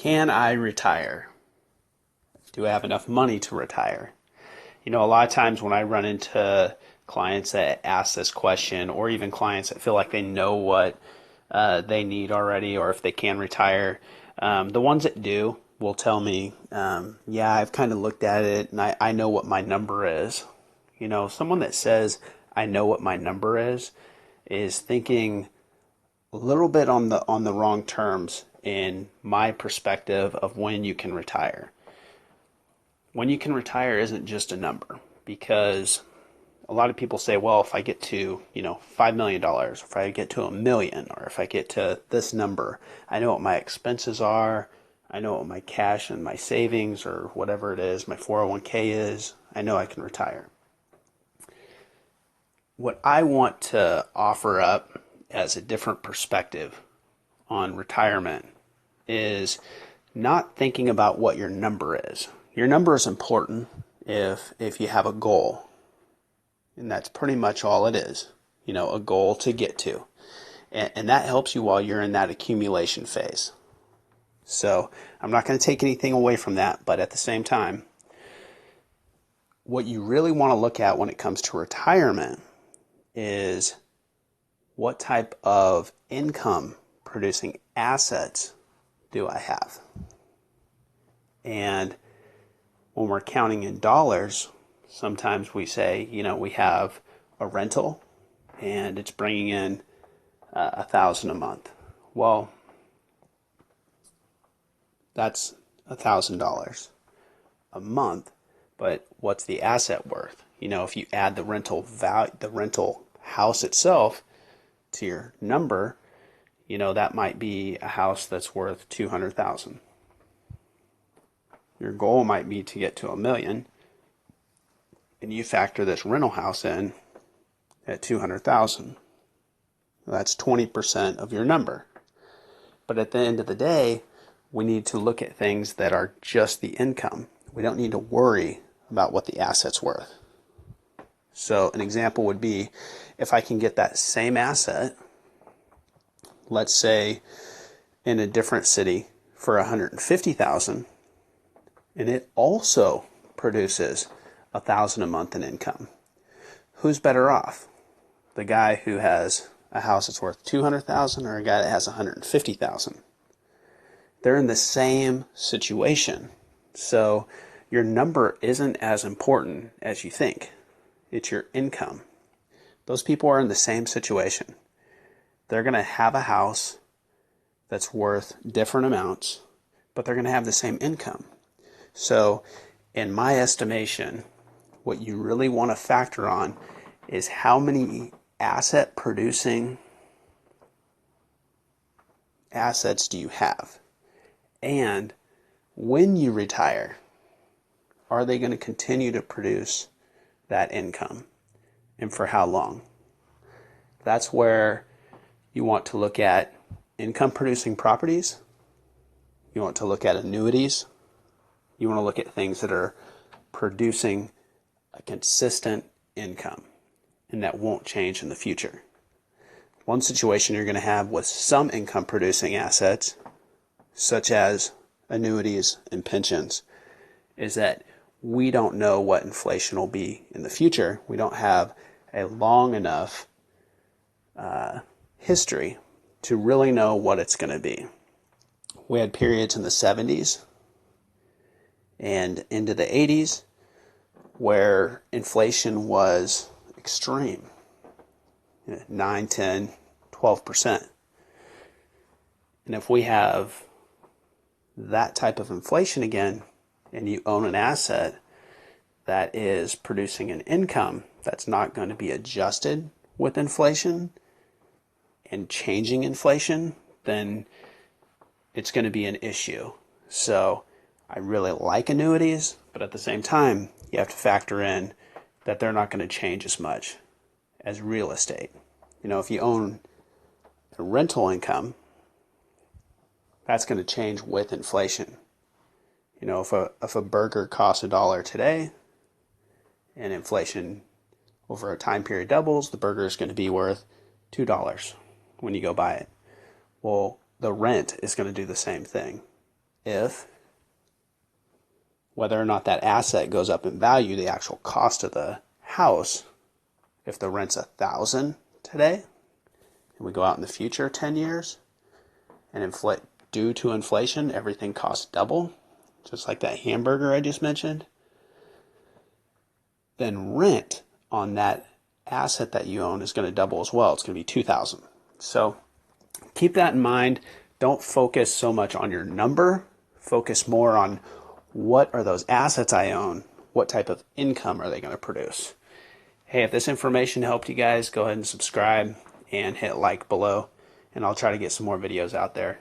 Can I retire? Do I have enough money to retire? You know, a lot of times when I run into clients that ask this question, or even clients that feel like they know what they need already, or if they can retire, the ones that do will tell me, yeah, I've kind of looked at it and I know what my number is. You know, someone that says, I know what my number is thinking a little bit on the wrong terms in my perspective of when you can retire. When you can retire isn't just a number, because a lot of people say, well, if I get to, $5 million, if I get to 1 million, or if I get to this number, I know what my expenses are. I know what my cash and my savings or whatever it is, my 401k is. I know I can retire. What I want to offer up as a different perspective on retirement is not thinking about what your number is. Your number is important if you have a goal, and that's pretty much all it is, a goal to get to. And that helps you while you're in that accumulation phase. So I'm not going to take anything away from that, but at the same time, what you really want to look at when it comes to retirement is what type of income producing assets do I have? And when we're counting in dollars, sometimes we say, we have a rental and it's bringing in $1,000 a month. Well, that's $1,000 a month, but what's the asset worth? If you add the rental value, the rental house itself to your number, that might be a house that's worth $200,000. Your goal might be to get to 1 million, and you factor this rental house in at 200,000. That's 20% of your number. But at the end of the day, we need to look at things that are just the income. We don't need to worry about what the asset's worth. So an example would be, if I can get that same asset, let's say in a different city, for 150,000, and it also produces 1,000 a month in income. Who's better off? The guy who has a house that's worth 200,000 or a guy that has 150,000? They're in the same situation. So your number isn't as important as you think. It's your income. Those people are in the same situation. They're going to have a house that's worth different amounts, but they're going to have the same income. So in my estimation, what you really want to factor on is how many asset producing assets do you have? And when you retire, are they going to continue to produce that income? And for how long? That's where you want to look at income producing properties. You want to look at annuities. You want to look at things that are producing a consistent income and that won't change in the future. One situation you're going to have with some income producing assets, such as annuities and pensions, is that we don't know what inflation will be in the future. We don't have a long enough history to really know what it's going to be. We had periods in the 70s and into the 80s where inflation was extreme, 9, 10, 12%. And if we have that type of inflation again, and you own an asset that is producing an income that's not going to be adjusted with inflation and changing inflation, then it's going to be an issue. So I really like annuities, but at the same time, you have to factor in that they're not going to change as much as real estate. If you own a rental income, that's going to change with inflation. If a burger costs $1 today and inflation over a time period doubles, the burger is going to be worth $2 when you go buy it. Well, the rent is going to do the same thing. if whether or not that asset goes up in value, the actual cost of the house, if the rent's $1,000 today, and we go out in the future 10 years, and due to inflation, everything costs double, just like that hamburger I just mentioned, then rent on that asset that you own is going to double as well. It's going to be $2,000. So keep that in mind. Don't focus so much on your number. Focus more on what are those assets I own? What type of income are they going to produce? Hey, if this information helped you guys, go ahead and subscribe and hit like below, and I'll try to get some more videos out there.